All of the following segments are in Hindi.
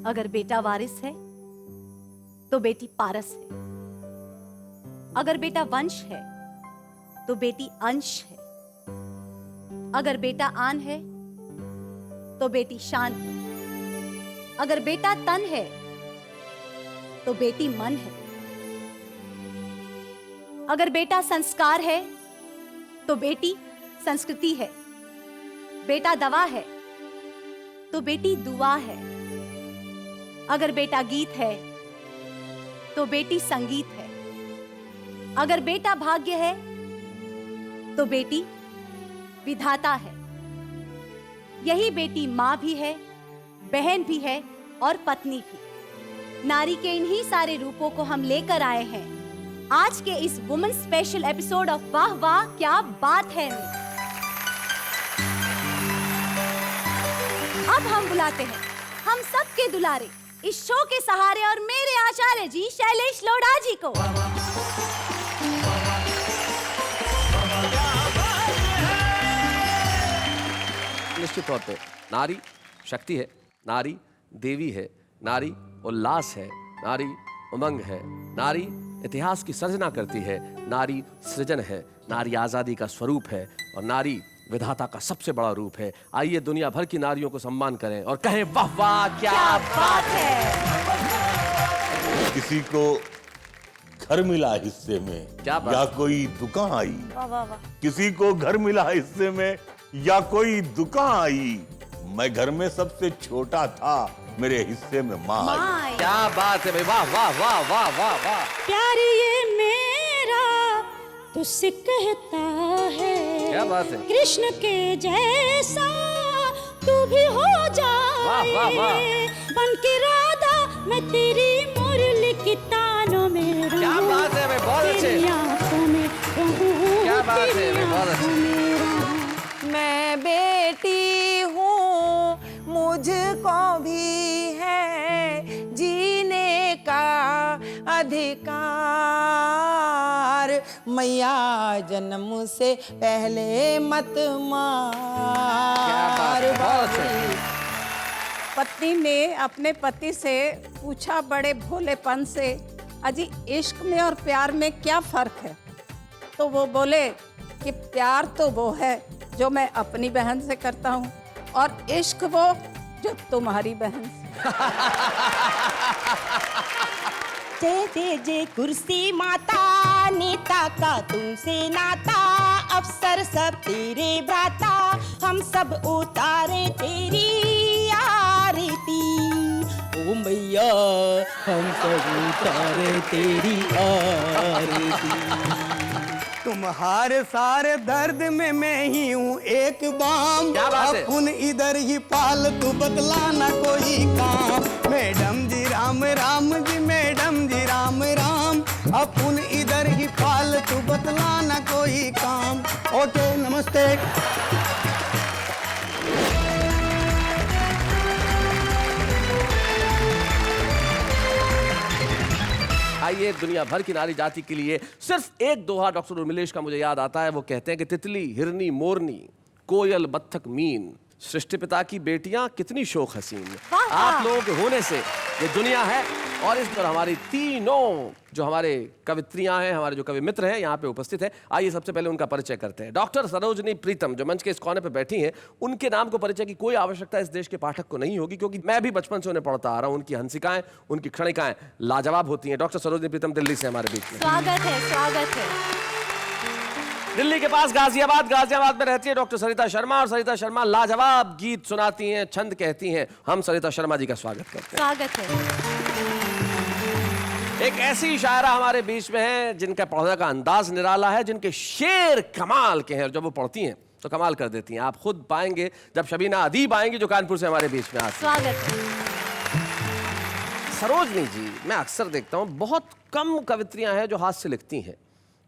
अगर बेटा वारिस है तो बेटी पारस है, अगर बेटा वंश है तो बेटी अंश है, अगर बेटा आन है तो बेटी शान है, अगर बेटा तन है तो बेटी मन है, अगर बेटा संस्कार है तो बेटी संस्कृति है, बेटा दवा है तो बेटी दुआ है, अगर बेटा गीत है तो बेटी संगीत है, अगर बेटा भाग्य है तो बेटी विधाता है। यही बेटी मां भी है, बहन भी है और पत्नी भी। नारी के इन्हीं सारे रूपों को हम लेकर आए हैं आज के इस वुमेन स्पेशल एपिसोड ऑफ वाह वाह क्या बात है में। अब हम बुलाते हैं हम सबके दुलारे इस शो के सहारे और मेरे आचार्य जी शैलेश लोढ़ा जी को। निश्चित तौर पे नारी शक्ति है, नारी देवी है, नारी उल्लास है, नारी उमंग है, नारी इतिहास की सर्जना करती है, नारी सृजन है, नारी आजादी का स्वरूप है और नारी विधाता का सबसे बड़ा रूप है। आइए दुनिया भर की नारियों को सम्मान करें और कहें वाह वाह क्या बात है। किसी को घर मिला हिस्से में क्या बात? या कोई दुकान आई। वाह वाह वाह। किसी को घर मिला हिस्से में या कोई दुकान आई। मैं घर में सबसे छोटा था, मेरे हिस्से में माँ आई। क्या बात है भाई, वाह वाह वाह वाह वाह वाह। प्यार ये मेरा तुझसे कहता है, क्या बात है। कृष्ण के जैसा तू भी हो जाए। वाह वाह वाह। बन के राधा मैं तेरी मुरली की तानों में रहूं। क्या बात है भाई, बहुत अच्छे। तेरी आंखों में रहूं। क्या बात है भाई, बहुत अच्छे। मैं बेटी हूँ, मुझको भी है जीने का अधिकार। मैया जन्म से पहले मत मार। पत्नी ने अपने पति से पूछा बड़े भोलेपन से, अजी इश्क में और प्यार में क्या फर्क है? तो वो बोले कि प्यार तो वो है जो मैं अपनी बहन से करता हूँ और इश्क वो जो तुम्हारी बहन से। जय जय जय कुर्सी माता, नेता का तुमसे नाता, अफसर सब तेरे भ्राता, हम सब उतारे तेरी आरती। ओ मैया हम सब उतारे तेरी आरती। तुम्हारे सारे दर्द में मैं ही हूँ एक बाम। क्या बात है? अपन इधर ही पालतू बदलाना कोई काम। मैडम जी राम राम जी, मैडम जी राम राम, अपन इधर ही पालतू बदलाना कोई काम। ओके नमस्ते। आइए दुनिया भर की नारी जाति के लिए सिर्फ एक दोहा डॉक्टर उर्मिलेश का मुझे याद आता है। वो कहते हैं कि तितली, हिरनी, मोरनी, कोयल, बत्तख, मीन, सृष्टि पिता की बेटियां कितनी शोक हसीन। आप लोगों के होने से ये दुनिया है और इस पर हमारी तीनों जो हमारे कवित्रियां हैं, हमारे जो कवि मित्र हैं यहाँ पे उपस्थित हैं। आइए सबसे पहले उनका परिचय करते हैं। डॉक्टर सरोजनी प्रीतम जो मंच के इस कोने पे बैठी हैं, उनके नाम को परिचय की कोई आवश्यकता इस देश के पाठक को नहीं होगी क्योंकि मैं भी बचपन से उन्हें पढ़ता आ रहा हूँ। उनकी हंसिकाएं, उनकी क्षणिकाएं लाजवाब होती हैं। डॉक्टर सरोजनी प्रीतम दिल्ली से हमारे बीच में। स्वागत है, स्वागत है। दिल्ली के पास गाजियाबाद में रहती है डॉक्टर सरिता शर्मा और सरिता शर्मा लाजवाब गीत सुनाती हैं, छंद कहती हैं। हम सरिता शर्मा जी का स्वागत करते हैं। स्वागत है। एक ऐसी शायरा हमारे बीच में है जिनका पढ़ने का अंदाज निराला है, जिनके शेर कमाल के हैं और जब वो पढ़ती हैं तो कमाल कर देती हैं। आप खुद पाएंगे जब शबीना अदीब आएंगी जो कानपुर से हमारे बीच में आती हैं। स्वागत है। सरोजनी जी, मैं अक्सर देखता हूँ बहुत कम कवित्रियां हैं जो हाथ से लिखती हैं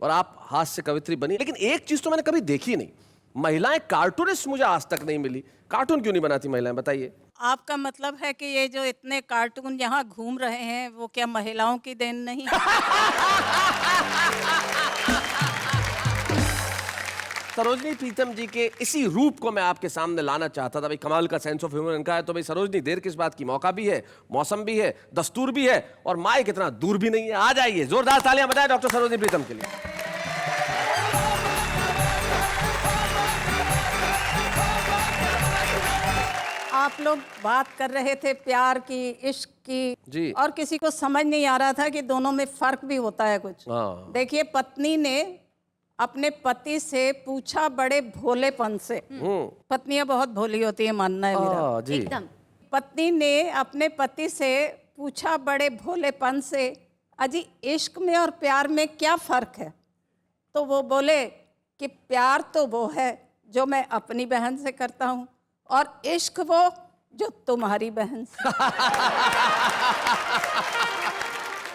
और आप हाथ से कवित्री बनी। लेकिन एक चीज तो मैंने कभी देखी नहीं, महिलाएं कार्टूनिस्ट मुझे आज तक नहीं मिली। कार्टून क्यों नहीं बनाती महिलाएं, बताइए। आपका मतलब है कि ये जो इतने कार्टून यहाँ घूम रहे हैं वो क्या महिलाओं की देन नहीं? सरोजनी प्रीतम जी के इसी रूप को मैं आपके सामने लाना चाहता था। भाई कमाल का सेंस ऑफ ह्यूमर इनका है। तो भाई सरोजनी, देर किस बात की, मौका भी है, मौसम भी है, दस्तूर भी है और माइक इतना दूर भी नहीं है। आ जाइए, जोरदार तालियां बजाएं डॉक्टर सरोजनी प्रीतम के लिए। आप लोग बात कर रहे थे प्यार की, इश्क की जी। और किसी को समझ नहीं आ रहा था कि दोनों में फर्क भी होता है कुछ। हाँ। देखिए, पत्नी ने अपने पति से पूछा बड़े भोलेपन से। पत्नियां बहुत भोली होती है, मानना है मेरा। जी। एकदम। पत्नी ने अपने पति से पूछा बड़े भोलेपन से, अजी इश्क में और प्यार में क्या फर्क है? तो वो बोले कि प्यार तो वो है जो मैं अपनी बहन से करता हूँ और इश्क वो जो तुम्हारी बहन से।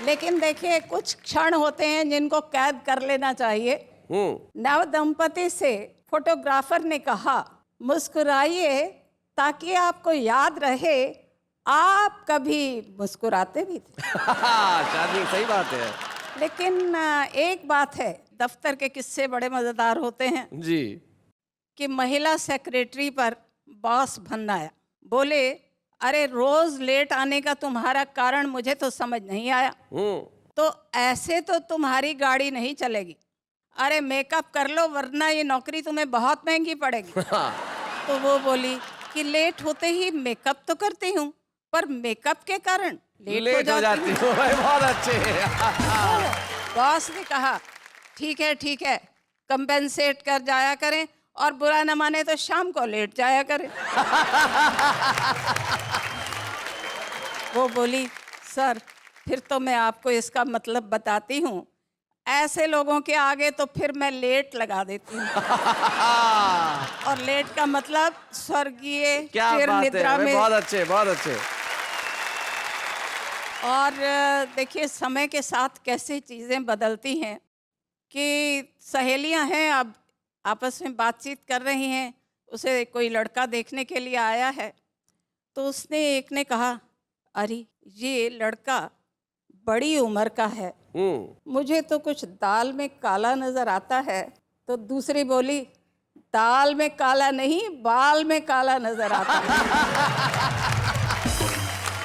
लेकिन देखिए, कुछ क्षण होते हैं जिनको कैद कर लेना चाहिए। नव दंपति से फोटोग्राफर ने कहा, मुस्कुराइए ताकि आपको याद रहे आप कभी मुस्कुराते भी थे। शादी, सही बात है। लेकिन एक बात है, दफ्तर के किस्से बड़े मजेदार होते हैं जी। कि महिला सेक्रेटरी पर बॉस बनना आया। बोले, अरे रोज लेट आने का तुम्हारा कारण मुझे तो समझ नहीं आया। तो ऐसे तो तुम्हारी गाड़ी नहीं चलेगी। अरे मेकअप कर लो वरना ये नौकरी तुम्हें बहुत महंगी पड़ेगी। तो वो बोली कि लेट होते ही मेकअप तो करती हूँ, पर मेकअप के कारण लेट हो जाती हूँ। बहुत अच्छे। बॉस ने कहा, ठीक है, कंपेंसेट कर जाया करें और बुरा न माने तो शाम को लेट जाया करें। वो बोली, सर फिर तो मैं आपको इसका मतलब बताती हूँ, ऐसे लोगों के आगे तो फिर मैं लेट लगा देती हूँ। और लेट का मतलब स्वर्गीय, क्या फिर बात निद्रा है, में। बहुत अच्छे, बहुत अच्छे। और देखिए, समय के साथ कैसे चीज़ें बदलती हैं कि सहेलियां हैं, अब आपस में बातचीत कर रही हैं। उसे कोई लड़का देखने के लिए आया है, तो उसने एक ने कहा, अरे ये लड़का बड़ी उम्र का है, मुझे तो कुछ दाल में काला नज़र आता है। तो दूसरी बोली, दाल में काला नहीं, बाल में काला नज़र आता है।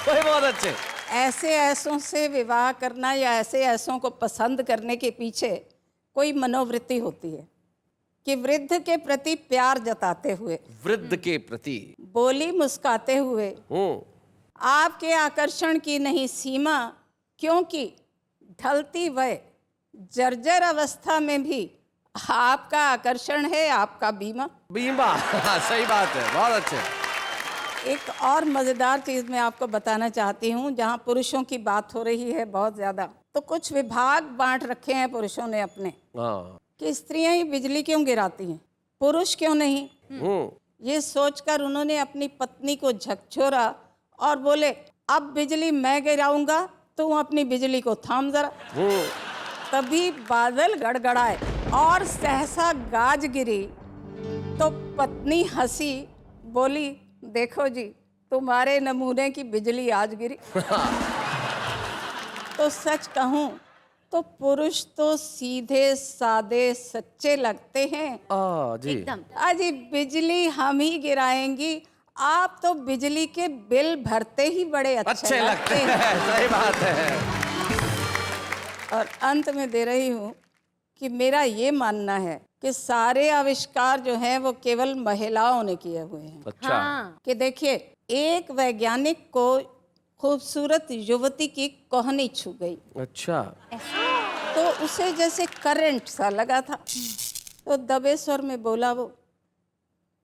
वही, बहुत अच्छे। ऐसे ऐसों से विवाह करना या ऐसे ऐसों को पसंद करने के पीछे कोई मनोवृत्ति होती है कि वृद्ध के प्रति प्यार जताते हुए, वृद्ध के प्रति बोली मुस्काते हुए, आपके आकर्षण की नहीं सीमा, क्योंकि ढलती वय जर्जर अवस्था में भी आपका आकर्षण है आपका बीमा। बीमा। सही बात है, बहुत अच्छे। एक और मज़ेदार चीज़ मैं आपको बताना चाहती हूँ, जहाँ पुरुषों की बात हो रही है बहुत ज़्यादा, तो कुछ विभाग बांट रखे हैं पुरुषों ने अपने, कि स्त्रियां ही बिजली क्यों गिराती हैं, पुरुष क्यों नहीं। ये सोचकर उन्होंने अपनी पत्नी को झकझोरा और बोले, अब बिजली मैं गिराऊंगा, तुम अपनी बिजली को थाम जरा। तभी बादल गड़गड़ाए और सहसा गाज गिरी। तो पत्नी हंसी, बोली, देखो जी, तुम्हारे नमूने की बिजली आज गिरी। तो सच कहूं तो पुरुष तो सीधे सादे सच्चे लगते हैं। जी। एकदम। अजी बिजली हम ही गिराएंगी, आप तो बिजली के बिल भरते ही बड़े अच्छे लगते हैं। सही बात है। और अंत में दे रही हूँ कि मेरा ये मानना है कि सारे आविष्कार जो हैं वो केवल महिलाओं ने किए हुए हैं। अच्छा। हाँ। कि देखिए, एक वैज्ञानिक को खूबसूरत युवती की कोहनी छू गई, अच्छा। तो उसे जैसे करंट सा लगा था। तो दबे स्वर में बोला वो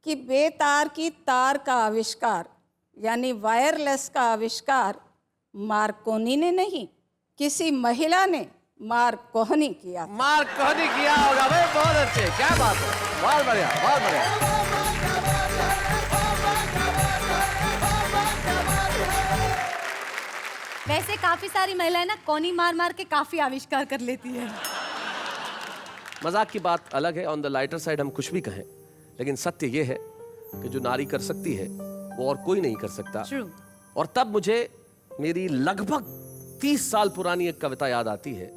कि बेतार की तार का आविष्कार यानी वायरलेस का आविष्कार मार्कोनी ने नहीं, किसी महिला ने मार्कोनी किया। मार्कोनी किया होगा भाई, बहुत अच्छे, क्या बात है, बहुत बढ़िया, बहुत बढ़िया। वैसे काफी सारी महिलाएं ना कोनी मार मार के काफी आविष्कार कर लेती है। मजाक की बात अलग है, ऑन द लाइटर साइड हम कुछ भी कहें, लेकिन सत्य ये है कि जो नारी कर सकती है वो और कोई नहीं कर सकता। True. और तब मुझे मेरी लगभग 30 साल पुरानी एक कविता याद आती है,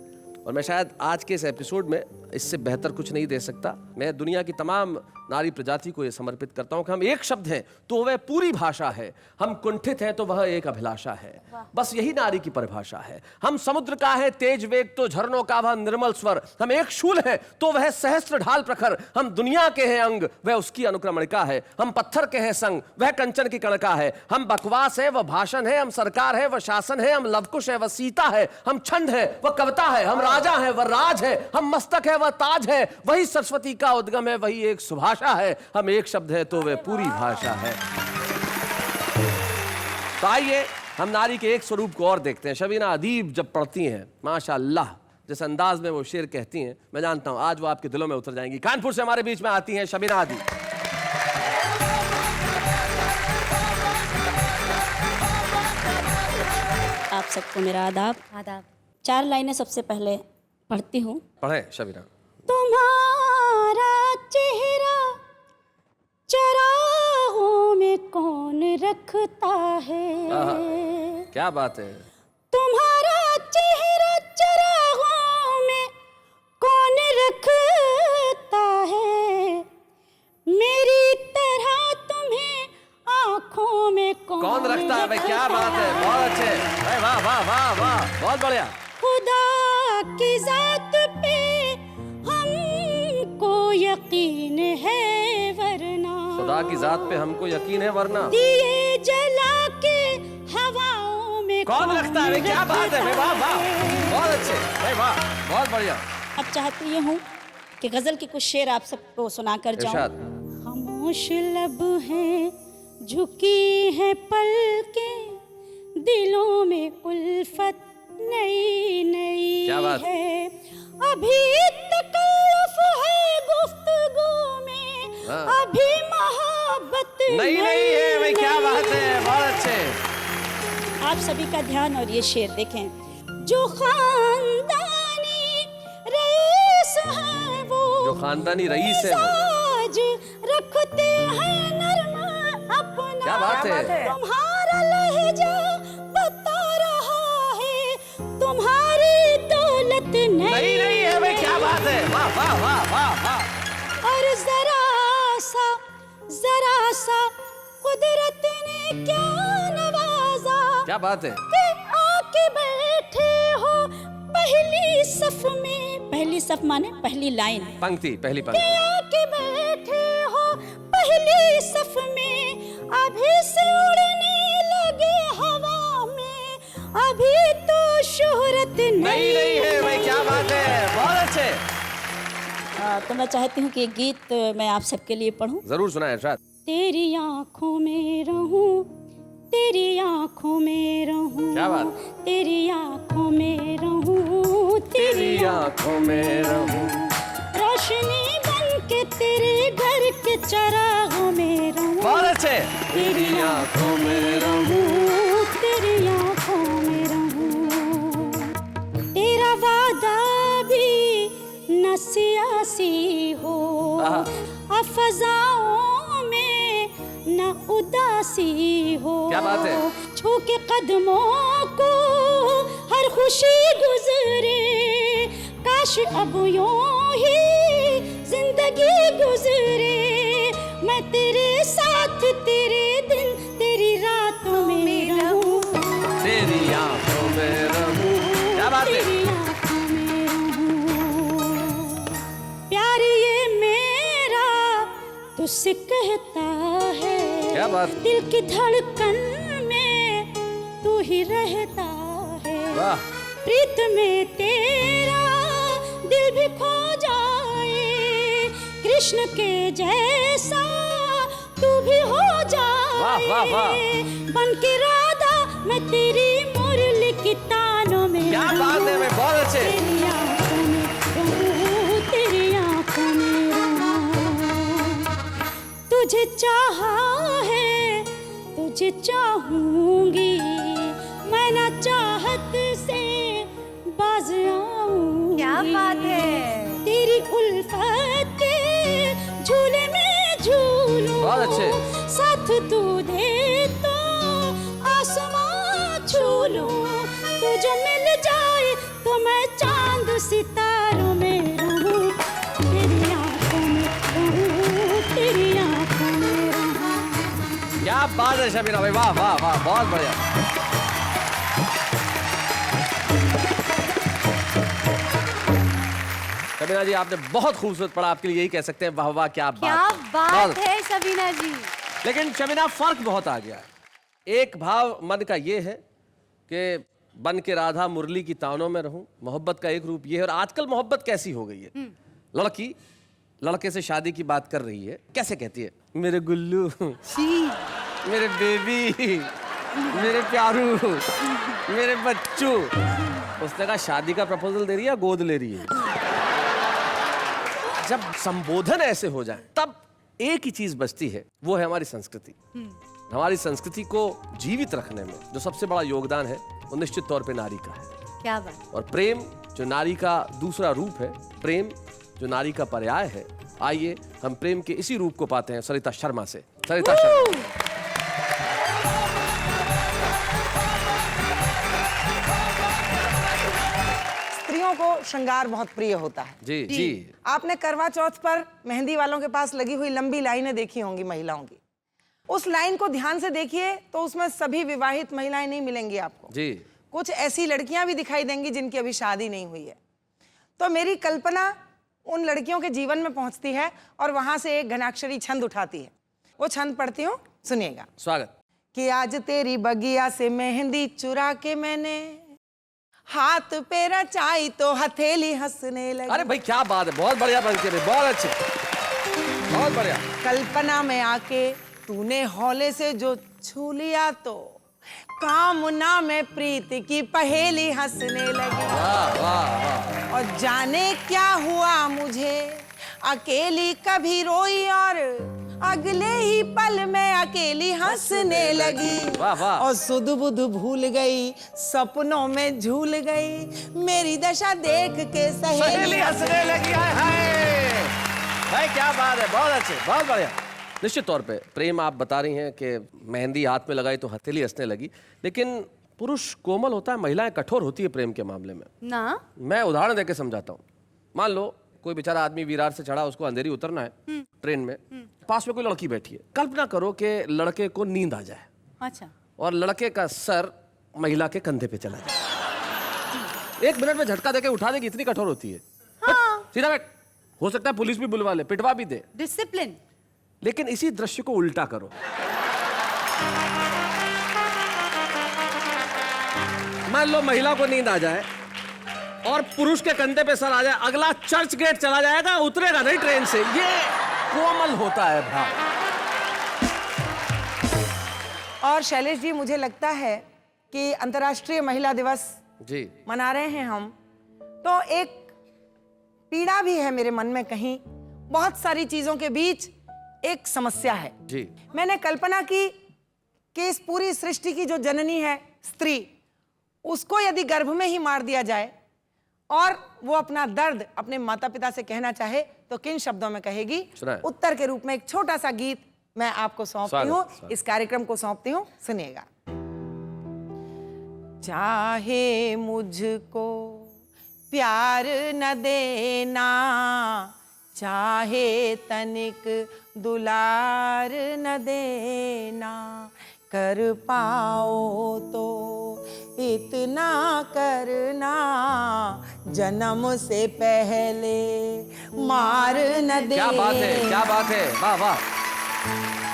और मैं शायद आज के इस एपिसोड में इससे बेहतर कुछ नहीं दे सकता। मैं दुनिया की तमाम नारी प्रजाति को यह समर्पित करता हूं कि हम एक शब्द हैं तो वह पूरी भाषा है, हम कुंठित हैं तो वह एक अभिलाषा है। बस यही नारी की परिभाषा है। हम समुद्र का है तेज वेग तो झरनों का वह निर्मल स्वर, हम एक शूल है तो वह सहस्त्र ढाल प्रखर, हम दुनिया के हैं अंग वह उसकी अनुक्रमणिका है, हम पत्थर के हैं संग वह कंचन की कणका है, हम बकवास है वह भाषण है, हम सरकार है वह शासन है, हम लवकुश है वह सीता है, हम छंद है वह कविता है, हम राजा है वह राज है, हम मस्तक है वह ताज है, वही सरस्वती का उद्गम है, वही एक सुभाषा है, हम एक शब्द है तो वह पूरी भाषा है। तो आइए हम नारी के एक स्वरूप को और देखते हैं। शबीना अदीब जब पढ़ती हैं माशाअल्लाह जिस अंदाज में वो शेर कहती हैं, मैं जानता हूं आज वो आपके दिलों में उतर जाएंगी। कानपुर से हमारे बीच में आती हैं शबीना अदीब। आप सबको मेरा आदाब। आदाब। 4 लाइनें सबसे पहले पढ़ती हूँ। पढ़े शबीना। तुम्हारा चेहरा चरागों में कौन रखता है? क्या बात है। तुम्हारा चेहरा चरागों में कौन रखता है? मेरी तरह तुम्हें आंखों में कौन रखता है? भाई क्या बात है, बहुत अच्छे, वाह वाह वाह वाह, बहुत बढ़िया। खुदा की जात पे हमको यकीन है वरना, खुदा की जात पे हमको यकीन है वरना दिए जला के हवाओं में कौन रखता है? क्या बात है, वाह वाह, बहुत अच्छे, भाई वाह, बहुत बढ़िया। अब चाहती ये हूँ कि गजल के कुछ शेर आप सबको सुनाकर जाऊं। इरशाद। खामोश लब हैं झुकी है पलकें, दिलों में उल्फत नई नई क्या बात? है, अभी तकल्लुफ है गुफ्तगू में, हाँ। अभी मोहब्बत नहीं है भाई, क्या बात है, बहुत अच्छे। आप सभी का ध्यान और ये शेर देखें। जो खानदानी रईस है वो, जो खानदानी रईस है वो, मिजाज रखते हैं नरमा अपना, क्या बात है। तुम्हारा लहजा बता रहा है तुम्हारी दौलत नहीं है भाई, क्या बात है, वाह वाह वाह वाह वाह। और जरा सा कुदरत ने क्या नवाजा, क्या बात है। कि आके बैठे हो पहली सफ में, पहली सफ माने पहली लाइन, पंक्ति, पहली कि पंक्ति। आके बैठे हो पहली सफ में, अभी से उड़ने लगे हवा में, अभी तो शोहरत नहीं है भाई, क्या बात है, बहुत अच्छे। तो मैं चाहती हूँ कि ये गीत मैं आप सबके लिए पढ़ूं। जरूर सुना इरशाद। तेरी आंखों में रहूं, तेरी आंखों में रहूं, क्या बात? तेरी आंखों में रहूं, तेरी आंखों में रहूं, रोशनी बन के तेरे घर के चरागों में रहूं, बहुत अच्छे। तेरी आंखों में रहूं, तेरी आंखों में रहूं, तेरा वादा भी न सियासी हो, अफजाओं में न उदासी हो, क्या बात है। छू के कदमों को हर खुशी गुजरे, काश अब यूं ही जिंदगी गुजरे, मैं तेरे साथ तेरे दिन तेरी रातों में रहूं, तेरी आंखों में रहूं, क्या बात है। तेरी आंखों में रहूं, प्यार ये मेरा तुझसे कहता है, क्या बात। दिल की धड़कन में तू ही रहता है, वाह। प्रीत में तेरा दिल भी खो जाए, कृष्ण के जैसा तू भी हो जाए, वाह, वाह, वाह। बन के राधा मैं तेरी मुरली की तानों में, क्या बात है भाई, बहुत अच्छे। तेरी आंखों में रहूं, तेरी आंखों में रहूं, तुझे चाहा है तुझे चाहूंगी, मैं ना चाहत से बाज आऊंगी, क्या बात है। तेरी उल्फत के झूले में झूलूं, बहुत अच्छे। साथ तू दे तो आसमां छू लूं, तुझे मिल जाए तो मैं चांद सितारों में रहूं, बात है शबीना भाई, वाह वाह वाह, बहुत बढ़िया। शबीना जी आपने बहुत खूबसूरत पढ़ा, आपके लिए यही कह सकते हैं, वाह वाह क्या क्या बात बात है शबीना जी। लेकिन शबीना फर्क बहुत आ गया है। एक भाव मन का ये है कि बन के राधा मुरली की तानों में रहूं, मोहब्बत का एक रूप ये है। और आजकल मोहब्बत कैसी हो गई है, लड़की लड़के से शादी की बात कर रही है, कैसे कहती है, मेरे गुल्लू, मेरे बेबी, मेरे प्यारू, मेरे बच्चू। उसने कहा शादी का प्रपोजल दे रही है, गोद ले रही है। जब संबोधन ऐसे हो जाए तब एक ही चीज बचती है, वो है हमारी संस्कृति। हमारी संस्कृति को जीवित रखने में जो सबसे बड़ा योगदान है वो निश्चित तौर पे नारी का है। क्या बात। और प्रेम जो नारी का दूसरा रूप है, प्रेम जो नारी का पर्याय है। आइए हम प्रेम के इसी रूप को पाते हैं सरिता शर्मा से। सरिता शर्मा। स्त्रियों को श्रृंगार बहुत प्रिय होता है। जी जी। आपने करवा चौथ पर मेहंदी वालों के पास लगी हुई लंबी लाइनें देखी होंगी महिलाओं की। उस लाइन को ध्यान से देखिए तो उसमें सभी विवाहित महिलाएं नहीं मिलेंगी आपको। जी। कुछ ऐसी लड़कियां भी दिखाई देंगी जिनकी अभी शादी नहीं हुई है। तो मेरी कल्पना उन लड़कियों के जीवन में पहुंचती है और वहां से एक घनाक्षरी छंद उठाती है। वो छंद पढ़ती हूँ, सुनिएगा। स्वागत। कि आज तेरी बगिया से मेहंदी चुरा के मैंने हाथ पे रचाई तो हथेली हंसने लगी। अरे भाई क्या बात है, बहुत बढ़िया बन के, बहुत अच्छे, बहुत बढ़िया। कल्पना में आके तूने हौले से जो छू लिया तो कामना में प्रीत की पहेली हंसने लगी। वाह वाह वाह। और जाने क्या हुआ मुझे, अकेली कभी रोई और अगले ही पल में अकेली हंसने लगी। वाह वाह। और सुध बुध भूल गई, सपनों में झूल गई, मेरी दशा देख के सहेली हंसने लगी। हाय भाई क्या बात है, बहुत अच्छे, बहुत बढ़िया। निश्चित तौर पे प्रेम आप बता रही हैं कि मेहंदी हाथ में लगाई तो हथेली हंसने लगी, लेकिन पुरुष कोमल होता है, महिलाएं कठोर होती है प्रेम के मामले में ना। मैं उदाहरण देके समझाता हूँ। मान लो कोई बेचारा आदमी विरार से चढ़ा, उसको अंधेरी उतरना है ट्रेन में, पास में कोई लड़की बैठी है। कल्पना करो कि लड़के को नींद आ जाए अच्छा। और लड़के का सर महिला के कंधे पे चला जाए, 1 मिनट में झटका देके उठा देगी, इतनी कठोर होती है। हाँ। सीधा बैठ, हो सकता है पुलिस भी बुलवा ले, पिटवा भी दे। डिसिप्लिन। लेकिन इसी दृश्य को उल्टा करो, मान लो महिला को नींद आ जाए और पुरुष के कंधे पे सर आ जाए, अगला चर्च गेट चला जाएगा, उतरेगा नहीं ट्रेन से। ये कोमल होता है भाव। और शैलेश जी, मुझे लगता है कि अंतर्राष्ट्रीय महिला दिवस जी मना रहे हैं हम, तो एक पीड़ा भी है मेरे मन में। कहीं बहुत सारी चीजों के बीच एक समस्या है जी। मैंने कल्पना की कि इस पूरी सृष्टि की जो जननी है स्त्री, उसको यदि गर्भ में ही मार दिया जाए और वो अपना दर्द अपने माता पिता से कहना चाहे तो किन शब्दों में कहेगी? उत्तर के रूप में एक छोटा सा गीत मैं आपको सौंपती हूँ, इस कार्यक्रम को सौंपती हूँ, सुनिएगा। चाहे मुझको प्यार न देना, चाहे तनिक दुलार न देना, कर पाओ तो इतना करना, जन्म से पहले मार न देना। क्या बात है, क्या बात है, वाह वाह।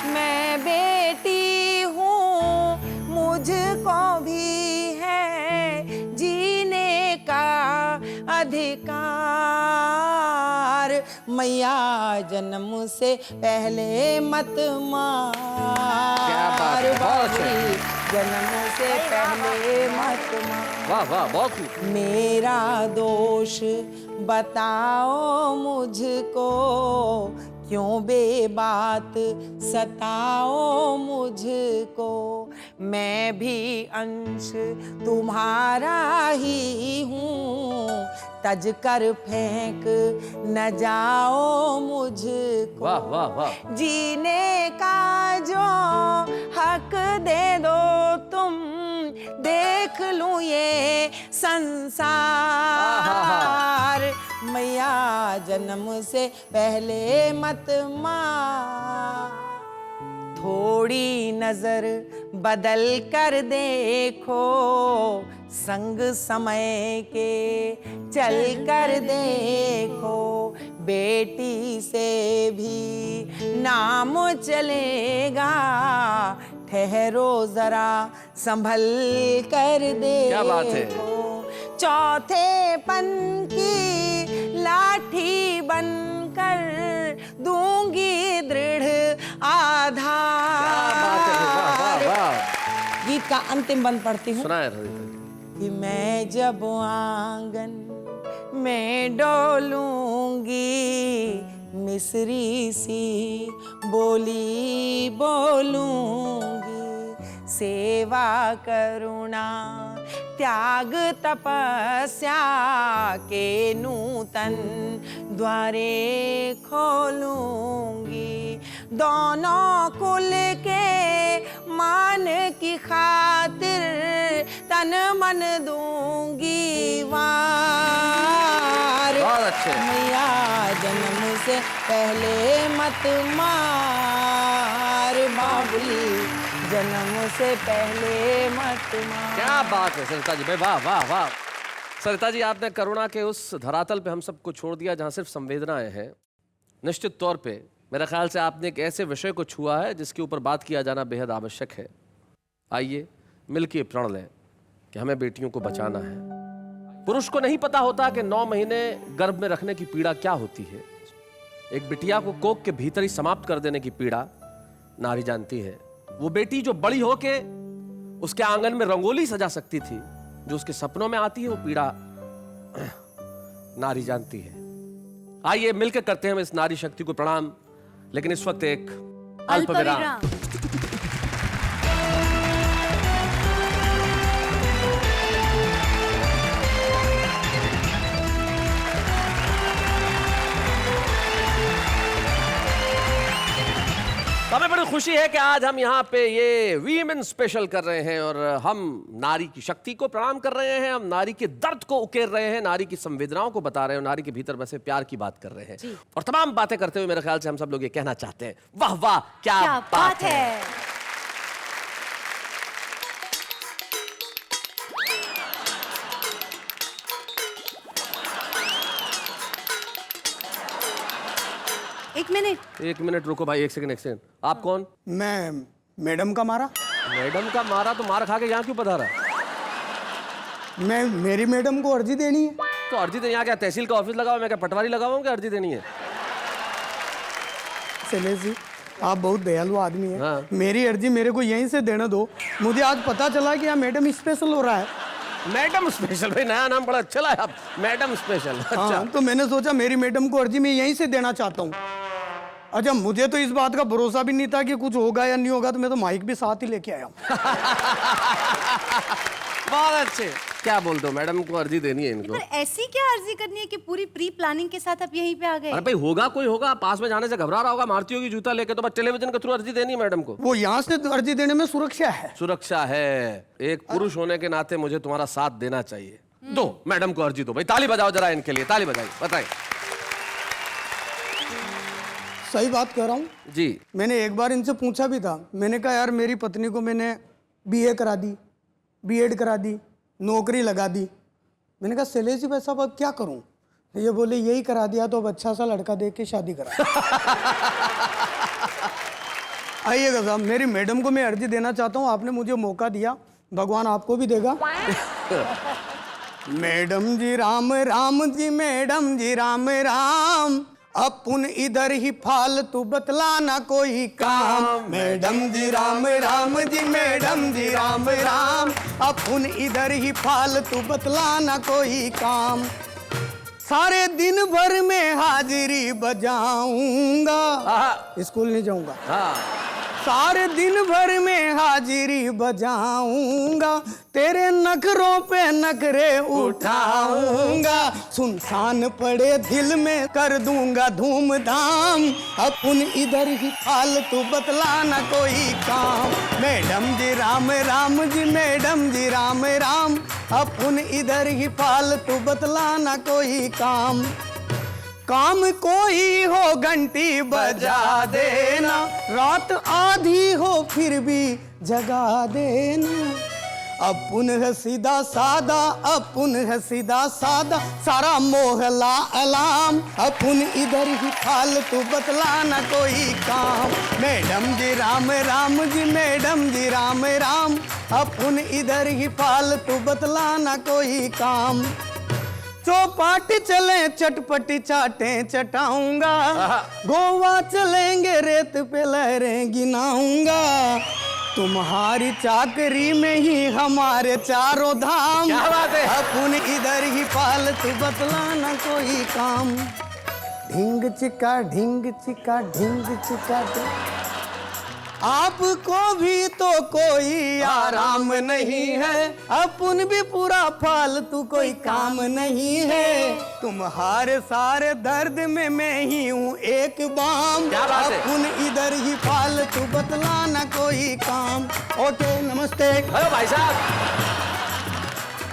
मैं बेटी हूँ, मुझको भी है जीने का अधिकार, मैया जन्म से पहले मत मार। क्या बात है, बहुत अच्छे। जन्म से पहले मत मार। वाह वाह, बहुत खूब। मेरा दोष बताओ मुझको, क्यों बेबात सताओ मुझको, मैं भी अंश तुम्हारा ही हूँ, तज कर फेंक न जाओ मुझको। वाह वाह वाह। जीने का जो हक दे दो तुम, देख लूं ये संसार, मैया जन्म से पहले मत मार। थोड़ी नजर बदल कर देखो, संग समय के चल कर देखो, बेटी से भी नाम चलेगा, ठहरो जरा संभल कर देखो। क्या बात है। चौथे पन की लाठी बनकर दूंगी दृढ़ आधार। वाह वाह वाह। गीत का अंतिम बंद पढ़ती हूँ सुनाए कि मैं जब आंगन में डोलूंगी, मिस्री सी बोली बोलूंगी, सेवा करुणा त्याग तपस्या के नूतन द्वारे खोलूंगी, दोनों कुल के मान की खातिर तन मन दूंगी वार। बहुत अच्छे। मैया जन्म से पहले मत मार, बाबुली जन्म से पहले मत मार। क्या बात है सरिता जी भाई, वाह वाह वाह। सरिता जी, आपने करुणा के उस धरातल पे हम सबको छोड़ दिया जहां सिर्फ संवेदनाएं हैं। निश्चित तौर पे मेरे ख्याल से आपने एक ऐसे विषय को छुआ है जिसके ऊपर बात किया जाना बेहद आवश्यक है। आइए मिलकर प्रण लें कि हमें बेटियों को बचाना है। पुरुष को नहीं पता होता कि 9 महीने गर्भ में रखने की पीड़ा क्या होती है। एक बिटिया को कोख के भीतर ही समाप्त कर देने की पीड़ा नारी जानती है। वो बेटी जो बड़ी होके उसके आंगन में रंगोली सजा सकती थी, जो उसके सपनों में आती है, वो पीड़ा नारी जानती है। आइए मिलकर करते हैं इस नारी शक्ति को प्रणाम, लेकिन इस वक्त एक अल्प विराम। हमें बड़ी खुशी है कि आज हम यहाँ पे ये वीमेन स्पेशल कर रहे हैं और हम नारी की शक्ति को प्रणाम कर रहे हैं, हम नारी के दर्द को उकेर रहे हैं, नारी की संवेदनाओं को बता रहे हैं, नारी के भीतर बसे प्यार की बात कर रहे हैं। और तमाम बातें करते हुए मेरे ख्याल से हम सब लोग ये कहना चाहते हैं, वाह वाह क्या बात है। एक मिनट रुको भाई, एक सेकंड। आप कौन? मैं मैडम का मारा। मैडम का मारा? तो मार खा के यहाँ क्यों पधारा? मैं मेरी मैडम को अर्जी देनी है। तो अर्जी देनी? यहाँ क्या तहसील का ऑफिस लगा हुआ, मैं क्या पटवारी लगा हुआ हूँ क्या अर्जी देनी है? शैलेश जी, आप बहुत दयालु आदमी हैं। हाँ। मेरी अर्जी मेरे को यहीं से देने दो। मुझे आज पता चला कि यहाँ मैडम स्पेशल हो रहा है। Madam special? भाई नया नाम बड़ा अच्छा लगा, मैडम स्पेशल। अच्छा। हाँ, तो मैंने सोचा मेरी मैडम को अर्जी मैं यहीं से देना चाहता हूँ। अच्छा, मुझे तो इस बात का भरोसा भी नहीं था कि कुछ होगा या नहीं होगा, तो मैं तो माइक भी साथ ही लेके आया हूँ। बहुत अच्छे। क्या बोलते हो, मैडम को अर्जी देनी है इनको? पर ऐसी क्या अर्जी करनी है कि पूरी प्री प्लानिंग के साथ आप यहीं पे आ गए? अरे भाई होगा, कोई होगा पास में जाने से घबरा रहा होगा, मारती होगी जूता लेके, तो बस टेलीविजन के थ्रू अर्जी देनी है मैडम को। वो यहाँ से अर्जी देने में सुरक्षा है। सुरक्षा है। एक पुरुष होने के नाते मुझे तुम्हारा साथ देना चाहिए। दो मैडम को अर्जी दो भाई, ताली बजाओ जरा इनके लिए, ताली बजाइए, बताइए। सही बात कह रहा हूँ जी। मैंने एक बार इनसे पूछा भी था, मैंने कहा यार मेरी पत्नी को मैंने BA करा दी, B.Ed करा दी, नौकरी लगा दी। मैंने कहा शैलेश जी भाई साहब अब क्या करूं? ये बोले यही करा दिया तो अब अच्छा सा लड़का देख के शादी करा। आइएगा साहब, मेरी मैडम को मैं अर्जी देना चाहता हूँ। आपने मुझे मौका दिया, भगवान आपको भी देगा। मैडम जी राम राम जी, मैडम जी राम राम, अपन इधर ही फालतू बतलाना कोई काम। मैडम जी राम राम जी, मैडम जी राम राम, अपन इधर ही फालतू बतलाना कोई काम। सारे दिन भर में हाजिरी बजाऊंगा, स्कूल नहीं जाऊंगा। सारे दिन भर में हाजिरी बजाऊंगा, तेरे नखरों पे नखरे उठाऊंगा। सुनसान पड़े दिल में कर दूंगा धूमधाम, अपन इधर ही फालतू बतलाना कोई काम। मैडम जी राम राम जी, मैडम जी राम राम, अपन इधर ही फालतू बतलाना कोई काम। काम कोई हो घंटी बजा देना, रात आधी हो फिर भी जगा देना। अपुन है सीधा सादा, अपुन है सीधा सादा, सारा मोहल्ला अलाम। अपुन इधर ही फालतू बतलाना कोई काम। मैडम जी राम राम जी, मैडम जी राम राम। अपुन इधर ही फालतू बतलाना कोई काम। चौपाटी चले चटपटी चाटें चटाऊंगा, गोवा चलेंगे रेत पे लहरें गिनाऊंगा। तुम्हारी चाकरी में ही हमारे चारों धाम। क्या बात है? अपुन इधर ही फालतू बतलाना कोई काम। ढिंग चिका ढिंग चिका ढिंग चिका ढिंग। आपको भी तो कोई आराम नहीं है, अपुन भी पूरा फालतू कोई काम नहीं है। तुम्हारे सारे दर्द में मैं ही हूँ एक बाम। क्या बात है? अपुन इधर ही फालतू बतलाना कोई काम। ओके नमस्ते। हेलो भाई साहब,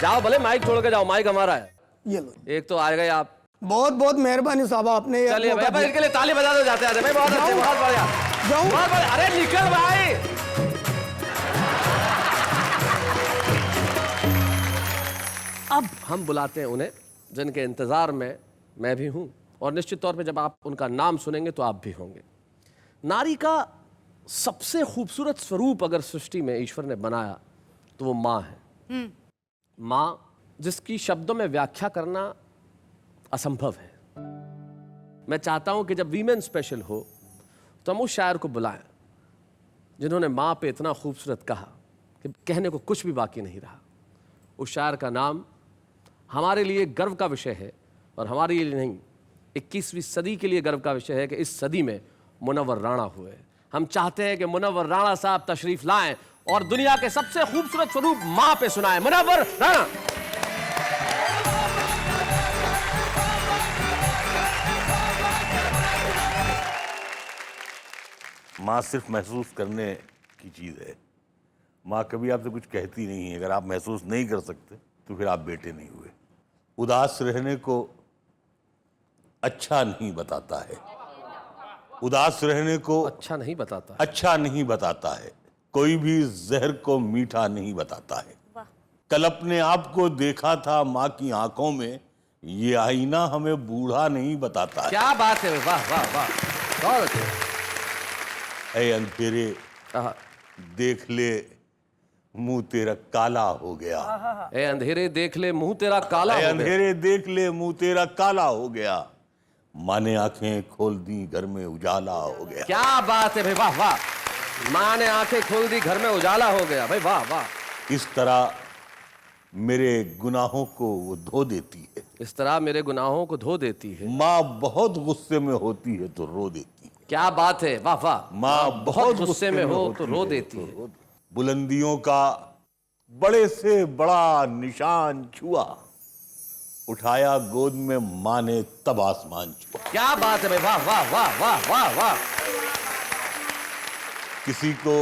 जाओ भले, माइक छोड़ के जाओ, माइक हमारा है। ये लो। एक तो आ गए आप। बहुत बहुत मेहरबानी साहब, आपने ये चलिए मौका भाई, दिया। इनके लिए ताली बजा दो जाते जाते भाई। बहुत अच्छे, बहुत बढ़िया, जाऊं? बहुत बढ़िया। अरे निकल भाई। अब हम बुलाते हैं उन्हें जिनके इंतजार में मैं भी हूं, और निश्चित तौर पे जब आप उनका नाम सुनेंगे तो आप भी होंगे। नारी का सबसे खूबसूरत स्वरूप अगर सृष्टि में ईश्वर ने बनाया तो वो माँ है। माँ जिसकी शब्दों में व्याख्या करना असंभव है। मैं चाहता हूं कि जब वीमेन स्पेशल हो तो हम उस शायर को बुलाएं जिन्होंने माँ पे इतना खूबसूरत कहा कि कहने को कुछ भी बाकी नहीं रहा। उस शायर का नाम हमारे लिए गर्व का विषय है, और हमारे लिए नहीं, 21वीं सदी के लिए गर्व का विषय है कि इस सदी में मुनव्वर राणा हुए। हम चाहते हैं कि मुनव्वर राणा साहब तशरीफ लाएं और दुनिया के सबसे खूबसूरत स्वरूप माँ पे सुनाएं। मुनव्वर राणा। माँ सिर्फ महसूस करने की चीज़ है। माँ कभी आपसे कुछ कहती नहीं है। अगर आप महसूस नहीं कर सकते तो फिर आप बेटे नहीं हुए। उदास रहने को अच्छा नहीं बताता है, उदास रहने को अच्छा नहीं बताता। अच्छा नहीं बताता है, कोई भी जहर को मीठा नहीं बताता है। कल अपने आप को देखा था माँ की आंखों में, ये आईना हमें बूढ़ा नहीं बताता है। क्या बात है, वाह वाह वाह, बहुत अच्छे। ऐ अंधेरे आहा। देख ले मुंह तेरा काला हो गया। ए अंधेरे देख ले मुंह तेरा काला ऐ हो गया। अंधेरे देख ले मुंह तेरा काला हो गया। माँ ने आंखें खोल दी घर में उजाला हो गया। क्या बात है भाई, वाह वाह। माँ ने आंखें खोल दी घर में उजाला हो गया भाई, वाह वाह। इस तरह मेरे गुनाहों को वो धो देती है। इस तरह मेरे गुनाहों को धो देती है। माँ बहुत गुस्से में होती है तो रो देती है। क्या बात है, वाह वाह। माँ बहुत गुस्से में हो तो रो देती तो है। रो देती। बुलंदियों का बड़े से बड़ा निशान छुआ, उठाया गोद में माँ ने तब आसमान छुआ। क्या बात है भाई, वाह वाह वाह वाह वाह वाह। किसी को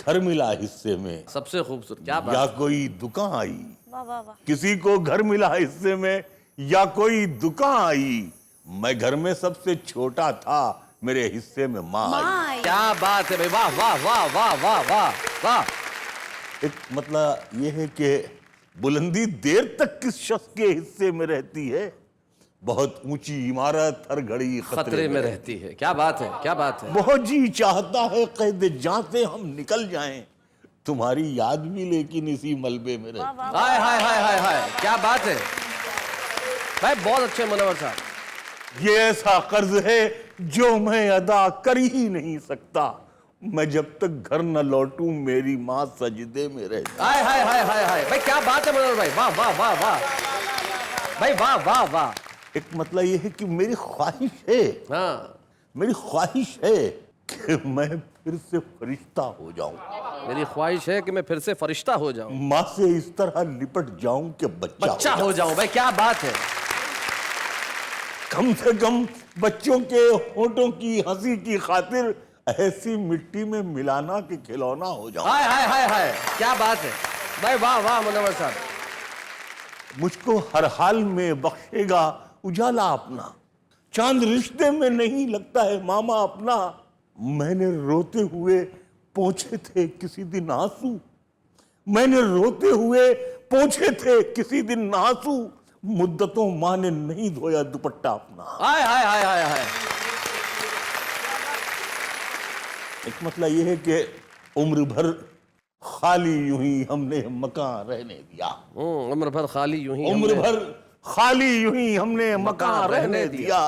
घर मिला हिस्से में, सबसे खूबसूरत, क्या या बात। कोई दुकान आई। वाह वाह वाह। किसी को घर मिला हिस्से में या कोई दुकान आई। मैं घर में सबसे छोटा था, मेरे हिस्से में माँ आई। क्या बात है भाई, वाह वाह वाह वाह वाह वाह वाह। एक मतलब यह है कि बुलंदी देर तक किस शख्स के हिस्से में रहती है। बहुत ऊंची इमारत हर घड़ी खतरे में रहती है। क्या बात है, क्या बात है। बहुत जी चाहता है कैद जहां से हम निकल जाएं, तुम्हारी याद भी लेकिन इसी मलबे में रहती है। हाय हाय हाय हाय हाय, क्या बात है भाई, बहुत अच्छे मुनव्वर साहब। ये ऐसा कर्ज है जो मैं अदा कर ही नहीं सकता। मैं जब तक घर न लौटूं मेरी माँ सजदे में रहती। हाय हाय हाय हाय हाय भाई, क्या बात है मुनव्वर भाई, वाह वाह वाह वाह भाई, वाह वाह वाह। एक मतलब ये है कि मेरी ख्वाहिश है, हाँ, मेरी ख्वाहिश है कि मैं फिर से फरिश्ता हो जाऊं। मेरी ख्वाहिश है कि मैं फिर से फरिश्ता हो जाऊं, माँ से इस तरह लिपट जाऊं कि बच्चा हो जाऊं। भाई क्या बात है। कम से कम बच्चों के होठों की हंसी की खातिर ऐसी मिट्टी में मिलाना कि खिलौना हो जाऊं। हाय हाय हाय हाय, क्या बात है भाई, वाह वाह मुनव्वर साहब। मुझको हर हाल में बख्शेगा उजाला अपना, चांद रिश्ते में नहीं लगता है मामा अपना। मैंने रोते हुए पोंछे थे किसी दिन आंसू, मैंने रोते हुए पोंछे थे किसी दिन आंसू, मुद्दतों माँ ने नहीं धोया दुपट्टा अपना। हाय हाय हाय हाय हाय। एक मतलब यह है कि उम्र भर खाली यूं ही हमने मकान रहने दिया, उम्र भर खाली यूं ही उम्र हमने- भर खाली यूं ही हमने मकान रहने दिया,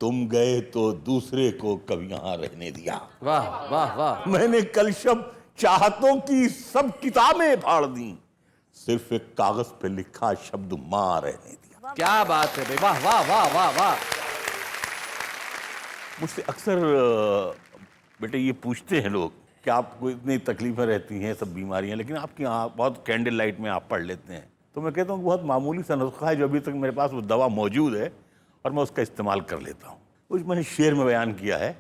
तुम गए तो दूसरे को कब यहां रहने दिया। वाह वाह वाह। मैंने कल शब चाहतों की सब किताबें फाड़ दी, सिर्फ एक कागज पे लिखा शब्द मां रहने दिया। क्या बात है भाई, वाह वाह वाह वाह वाह। मुझसे अक्सर बेटे ये पूछते हैं लोग कि आपको इतनी तकलीफें रहती हैं, सब बीमारियां, लेकिन आपकी यहाँ बहुत कैंडल लाइट में आप पढ़ लेते हैं। तो मैं कहता हूँ बहुत मामूली सा नुस्खा है जो अभी तक मेरे पास वो दवा मौजूद है और मैं उसका इस्तेमाल कर लेता हूँ। कुछ मैंने शेर में बयान किया है,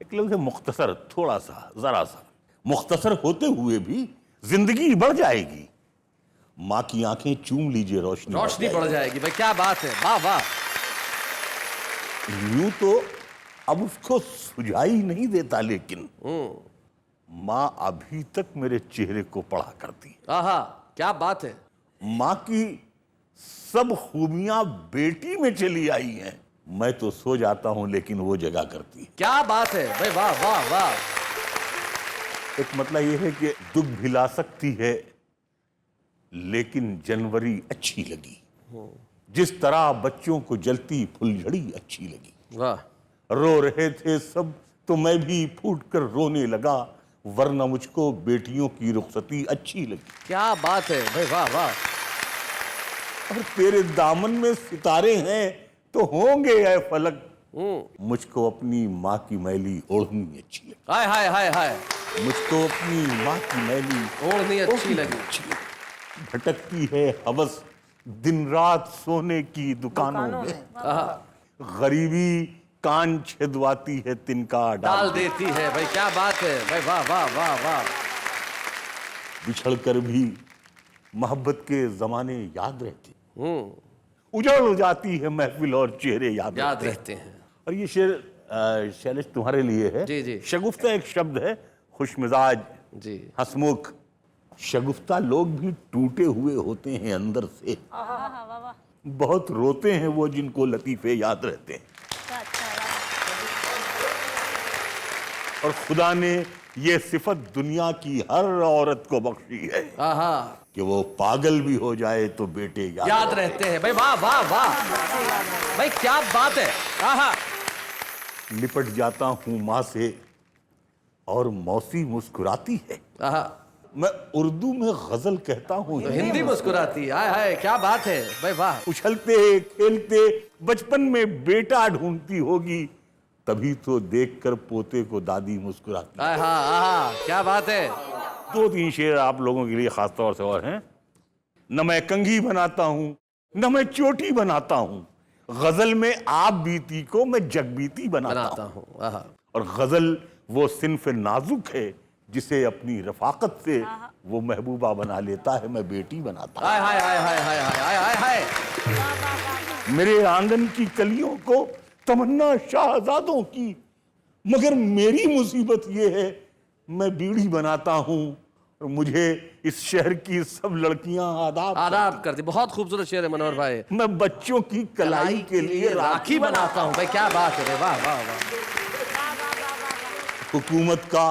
एक लफ्ज़ है मुख्तसर, थोड़ा सा, ज़रा सा। मुख्तसर होते हुए भी जिंदगी बढ़ जाएगी, माँ की आंखें चूम लीजिए रोशनी बढ़ जाएगी भाई, क्या बात है, वाह वाह। यूं तो अब उसको सुझाई नहीं देता, लेकिन माँ अभी तक मेरे चेहरे को पढ़ा करती है। आहा, क्या बात है। माँ की सब खूबियां बेटी में चली आई हैं। मैं तो सो जाता हूं लेकिन वो जगा करती है। क्या बात है भाई, वाह वाह वाह। एक मतलब ये है कि दुख भी ला सकती है, लेकिन जनवरी अच्छी लगी, जिस तरह बच्चों को जलती फुलझड़ी अच्छी लगी। वाह। रो रहे थे सब तो मैं भी फूट कर रोने लगा, वरना मुझको बेटियों की रुखसती अच्छी लगी। क्या बात है भाई, वाह वाह। और तेरे दामन में सितारे हैं तो होंगे ऐ फलक, मुझको अपनी माँ की मैली ओढ़नी अच्छी लगी। हाय हाय हाय हाय। मुझको अपनी माँ की मैली ओढ़नी अच्छी लगी। भटकती है हवस दिन रात सोने की दुकानों में, गरीबी कान छेदवाती है तिनका डाल देती है भाई, क्या बात है भाई, वाह वाह वाह वाह। बिछड़ कर भी मोहब्बत के जमाने याद रहते, उजड़ जाती है महफिल और चेहरे याद रहते हैं। और ये शेर शैलेश तुम्हारे लिए है। जी जी। शगुफ्ता एक शब्द है, खुशमिजाज, जी। हंसमुख। शगुफ्ता लोग भी टूटे हुए होते हैं अंदर से, बहुत रोते हैं वो जिनको लतीफे याद रहते हैं। और खुदा ने ये सिफत दुनिया की हर औरत को बख्शी है कि वो पागल भी हो जाए तो बेटे याद रहते हैं भाई, वाह वाह वाह भाई, क्या बात है। आहा। लिपट जाता हूं माँ से और मौसी मुस्कुराती है। आहा। मैं उर्दू में गजल कहता हूँ, तो हिंदी मुस्कुराती है। हाय हाय, क्या बात है भाई, वाह। उछलते खेलते बचपन में बेटा ढूंढती होगी, तभी तो देखकर पोते को दादी मुस्कुराती। आहा, क्या बात है। 2-3 शेर आप लोगों के लिए खास तौर से और हैं। न मैं कंघी बनाता हूं, न मैं चोटी बनाता हूं, गजल में आप बीती को मैं जगबीती बनाता हूं। और गजल वो सिन्फ नाजुक है जिसे अपनी रफाकत से वो महबूबा बना लेता है, मैं बेटी बनाता हूं। हाय हाय हाय हाय हाय हाय हाय हाय। मेरे आंगन की कलियों को तमन्ना शाहजादों की, मगर मेरी मुसीबत ये है मैं बीड़ी बनाता हूं और मुझे इस शहर की सब लड़कियां आदाब करती। बहुत खूबसूरत शेर है मनोहर भाई। मैं बच्चों की कलाई के लिए राखी बनाता हूं भाई, क्या बात है, वाह वाह वाह। हुकूमत का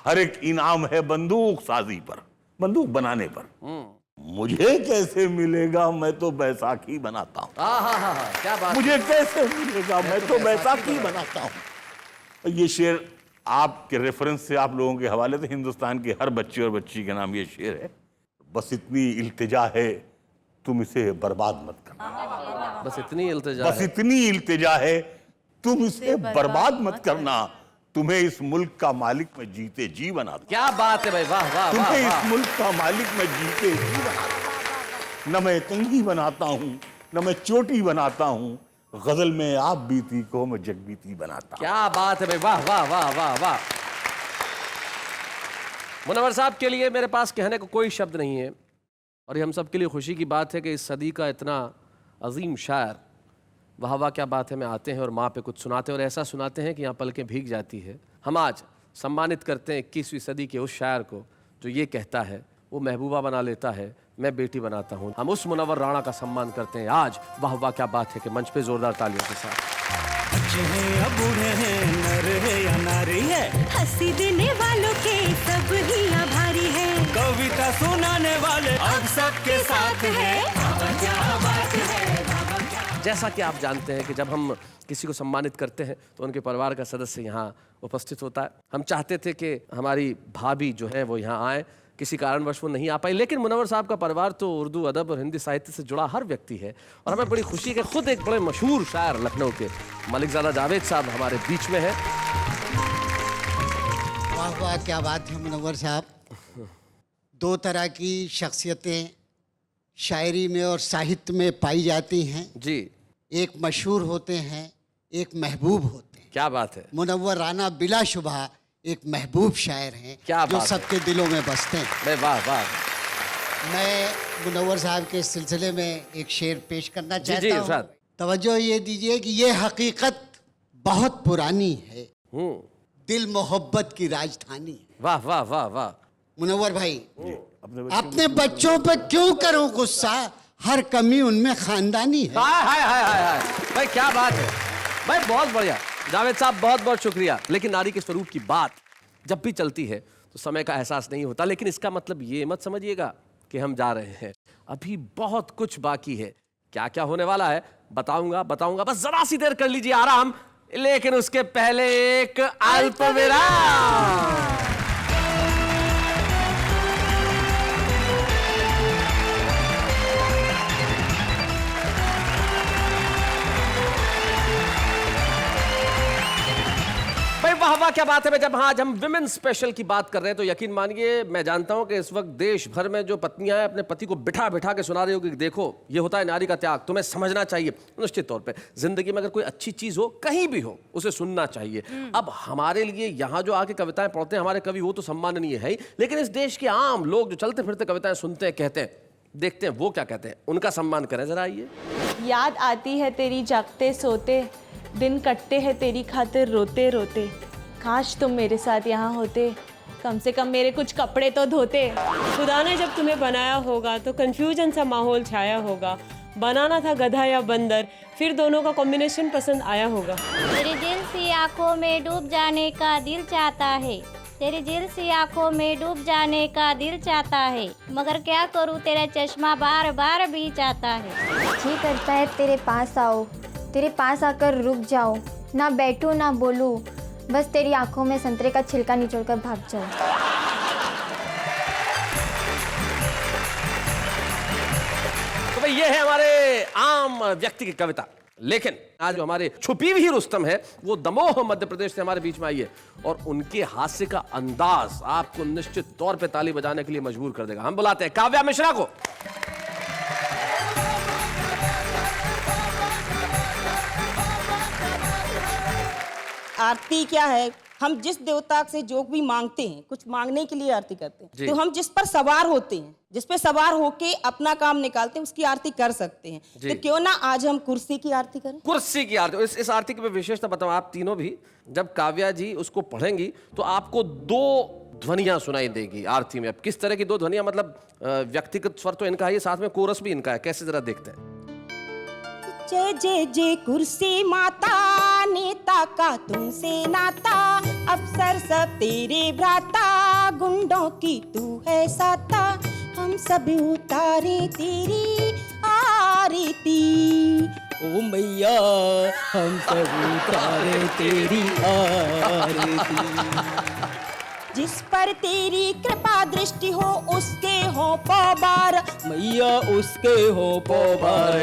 हर एक इनाम है बंदूक साजी पर, बंदूक बनाने पर। मुझे कैसे मिलेगा, मैं तो बैसाखी बनाता हूँ। क्या बात। मुझे कैसे मिलेगा, मैं तो बैसाखी बनाता हूँ। ये शेर आपके रेफरेंस से आप लोगों के हवाले से हिंदुस्तान के हर बच्चे और बच्ची के नाम ये शेर है। बस इतनी इल्तिजा है तुम इसे बर्बाद मत करना। बस इतनी इल्तिजा बस इतनी इल्तिजा है तुम इसे बर्बाद मत करना। तुम्हें इस मुल्क का मालिक मैं जीते जी बनाता। क्या बात है भाई, वाह वाह। तुम्हें इस मुल्क का मालिक मैं जीते जी बनाता। न मैं कंघी बनाता हूँ, न मैं चोटी बनाता हूँ, गजल में आप बीती को मैं जगबीती बनाता। क्या बात है भाई, वाह वाह वाह वाह वाह। मुनव्वर साहब के लिए मेरे पास कहने को कोई शब्द नहीं है, और ये हम सब के लिए खुशी की बात है कि इस सदी का इतना अजीम शायर वाह वाह क्या बात है में आते हैं और माँ पे कुछ सुनाते हैं और ऐसा सुनाते हैं कि यहाँ पलकें भीग जाती है। हम आज सम्मानित करते हैं 21वीं सदी के उस शायर को जो ये कहता है वो महबूबा बना लेता है, मैं बेटी बनाता हूँ। हम उस मुनव्वर राणा का सम्मान करते हैं आज वाह वाह क्या बात है कि मंच पे जोरदार तालियों के साथ। बच्चे हैं या बूढ़े हैं, नर है या नारी है, हंसी देने वालों के सब ही आभारी है। कविता सुनाने वाले अब सबके साथ है। क्या बात है। जैसा कि आप जानते हैं कि जब हम किसी को सम्मानित करते हैं तो उनके परिवार का सदस्य यहाँ उपस्थित होता है। हम चाहते थे कि हमारी भाभी जो है वो यहाँ आए, किसी कारणवश वो नहीं आ पाई, लेकिन मुनव्वर साहब का परिवार तो उर्दू अदब और हिंदी साहित्य से जुड़ा हर व्यक्ति है और हमें बड़ी खुशी है कि खुद एक बड़े मशहूर शायर लखनऊ के मलिकजादा जावेद साहब हमारे बीच में हैं। वाह वाह क्या बात है मुनव्वर साहब। दो तरह की शख्सियतें शायरी में और साहित्य में पाई जाती हैं जी। एक मशहूर होते हैं, एक महबूब होते हैं। क्या बात है। मुनव्वर राणा बिलाशुबह एक महबूब शायर हैं क्या जो बात सबके दिलों में बसते हैं। वाह वाह। मैं मुनव्वर साहब के सिलसिले में एक शेर पेश करना जी, चाहता हूँ। तवज्जो ये दीजिए कि ये हकीकत बहुत पुरानी है, दिल मोहब्बत की राजधानी है। वाह वाह वाह वाह। मुनव्वर भाई, अपने बच्चों पे क्यों करो गुस्सा, हर कमी उनमें खानदानी है। हाय हाय हाय हाय हाय भाई क्या बात है भाई, बहुत बढ़िया जावेद साहब, बहुत बहुत शुक्रिया। लेकिन नारी के स्वरूप की बात जब भी चलती है तो समय का एहसास नहीं होता, लेकिन इसका मतलब ये मत समझिएगा कि हम जा रहे हैं, अभी बहुत कुछ बाकी है। क्या क्या होने वाला है बताऊंगा, बस जरा सी देर कर लीजिए आराम, लेकिन उसके पहले एक अल्प विराम। वाह वाह क्या बात है। जब आज हम विमेन स्पेशल की बात कर रहे हैं तो यकीन मानिए मैं जानता हूं कि इस वक्त देश भर में जो पत्नियां हैं अपने पति को बिठा बिठा के सुना रही होगी कि देखो ये होता है नारी का त्याग, तुम्हें समझना चाहिए। निश्चित तौर पे जिंदगी में अगर कोई अच्छी चीज हो कहीं भी हो उसे सुनना चाहिए। अब हमारे लिए यहाँ जो आके कविताएं पढ़ते हैं हमारे कवि, वो तो सम्माननीय है ही, लेकिन इस देश के आम लोग जो चलते फिरते कविताएं सुनते हैं, कहते हैं, देखते हैं वो क्या कहते हैं, उनका सम्मान करें जरा। आइए। याद आती है तेरी जागते सोते, दिन कटते हैं तेरी खातिर रोते रोते, काश तुम मेरे साथ यहाँ होते, कम से कम मेरे कुछ कपड़े तो धोते। खुदा ने जब तुम्हें बनाया होगा तो कंफ्यूजन सा माहौल छाया होगा, बनाना था गधा या बंदर, फिर दोनों का कॉम्बिनेशन पसंद आया होगा। तेरे दिल सी आंखों में डूब जाने का दिल चाहता है, तेरे दिल सी आंखों में डूब जाने का दिल चाहता है, मगर क्या करूँ तेरा चश्मा बार बार भी चाहता है। जी करता है तेरे पास आओ, तेरे पास आकर रुक जाओ, ना बैठूं ना बोलूं, बस तेरी आंखों में संतरे का छिलका निचोड़कर भाग जाओ। तो भाई ये है हमारे आम व्यक्ति की कविता, लेकिन आज जो हमारे छुपी हुई रुस्तम है वो दमोह मध्य प्रदेश से हमारे बीच में आई है और उनके हास्य का अंदाज आपको निश्चित तौर पे ताली बजाने के लिए मजबूर कर देगा। हम बुलाते हैं काव्या मिश्रा को। आरती क्या है, हम जिस देवता से जो भी मांगते हैं, कुछ मांगने के लिए आरती करते हैं, तो हम जिस पर सवार होते हैं, जिस पे सवार होके अपना काम निकालते हैं, उसकी आरती कर सकते हैं। तो क्यों ना आज हम कुर्सी की आरती करें। कुर्सी की आरती। इस आरती की विशेषता बताऊं, आप तीनों भी जब काव्या जी उसको पढ़ेंगी तो आपको दो ध्वनियां सुनाई देगी आरती में। अब किस तरह की दो ध्वनियां, मतलब व्यक्तिगत स्वर तो इनका है, साथ में कोरस भी इनका है, कैसे जरा देखते हैं। जय जय जय कुर्सी माता, नेता का तुमसे नाता, अफसर सब तेरे भ्राता, गुंडों की तू है साता, हम सब उतारे तेरी आरती। ओ मैया हम सब उतारे तेरी आरती। जिस पर तेरी कृपा दृष्टि हो उसके हो पौबार, मैया उसके हो पौबार।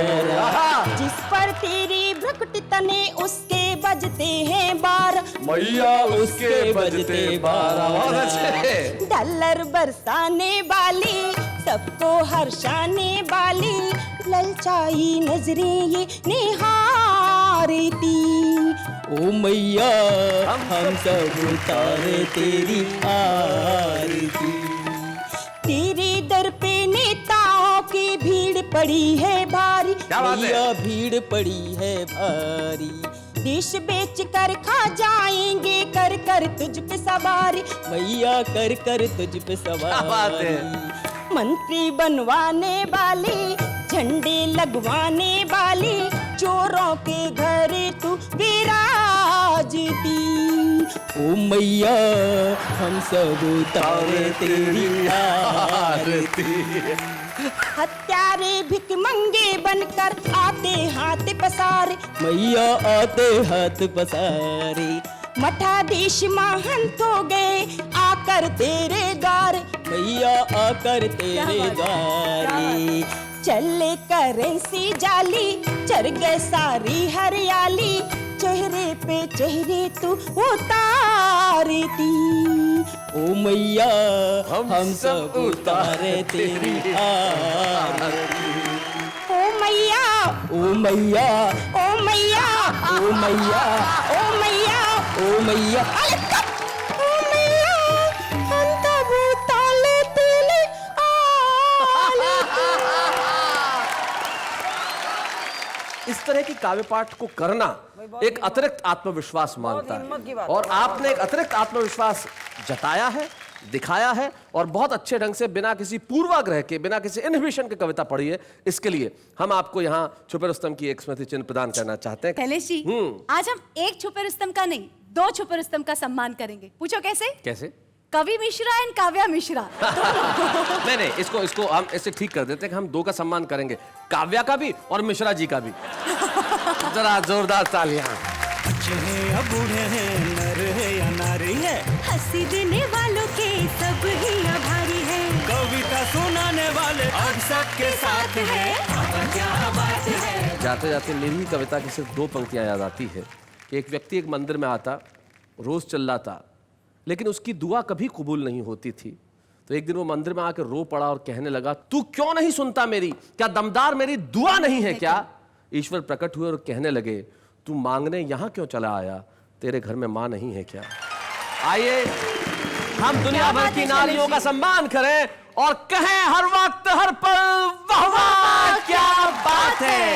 जिस पर तेरी भ्रकुटी तने उसके बजते हैं बार, मैया उसके बजते बार। डॉलर बरसाने वाली, सबको हर्षाने वाली, ललचाई नजरें ये निहारती। ओ मैया हम सब उतारे तेरी आरती। तेरे दर पे नेताओं की भीड़ पड़ी है भारी, क्या बात है? मैया भीड़ पड़ी है भारी। देश बेच कर खा जाएंगे, कर कर तुझ पे सवारी, मैया कर कर तुझ पे सवारी। मंत्री बनवाने वाली, झंडे लगवाने वाली, चोरों के घर तू विराजती। ओ मैया हम सब उतारे तेरी आरती। हत्यारे भिख मंगे बनकर आते हाथ पसारे, मैया आते हाथ पसारे। मठाधीश महंत हो गए आकर तेरे द्वार, मैया आकर तेरे द्वारे। चले करेंसी जाली, चढ़ गए सारी हरियाली, चेहरे पे चेहरे तू उतारती। ओ मैया हम सब उतारे तेरी आरती। ओ मैया ओ मैया ओ मैया ओ मैया ओ मैया ओ मैया, ओ मैया हम तब उतारे तेरी इस तरह की काव्य पाठ को करना एक अतिरिक्त आत्मविश्वास मांगता है, और आपने एक अतिरिक्त आत्मविश्वास जताया है, दिखाया है, और बहुत अच्छे ढंग से बिना किसी पूर्वाग्रह के, बिना किसी इनहिबिशन के कविता पढ़ी है। इसके लिए हम आपको यहाँ छुपे रुस्तम की एक स्मृति चिन्ह प्रदान करना चाहते हैं। शैलेश जी, आज हम एक छुपे रुस्तम का नहीं, दो छुपे रुस्तम का सम्मान करेंगे। पूछो कैसे? कैसे? कवि मिश्रा एंड काव्या मिश्रा। नहीं, इसको हम ऐसे ठीक कर देते हैं कि हम दो का सम्मान करेंगे, काव्या का भी और मिश्रा जी का भी। जरा जोरदार तालियां। बच्चे हैं या बूढ़े हैं, नर है या नारी है, हंसी देने वालों के सब ही आभारी है, कविता सुनाने वाले अब सबके साथ है। क्या बात है। जाते जाते मेरी ही कविता की सिर्फ दो पंक्तियां याद आती है कि एक व्यक्ति एक मंदिर में आता, रोज चिल्लाता, लेकिन उसकी दुआ कभी कबूल नहीं होती थी। तो एक दिन वो मंदिर में आकर रो पड़ा और कहने लगा, तू क्यों नहीं सुनता मेरी? क्या दमदार मेरी दुआ नहीं है क्या? ईश्वर प्रकट हुए और कहने लगे, तू मांगने यहां क्यों चला आया? तेरे घर में मां नहीं है क्या? आइए हम दुनिया भर की नारियों का सम्मान करें और कहें हर वक्त हर पल वाह वाह क्या बात है।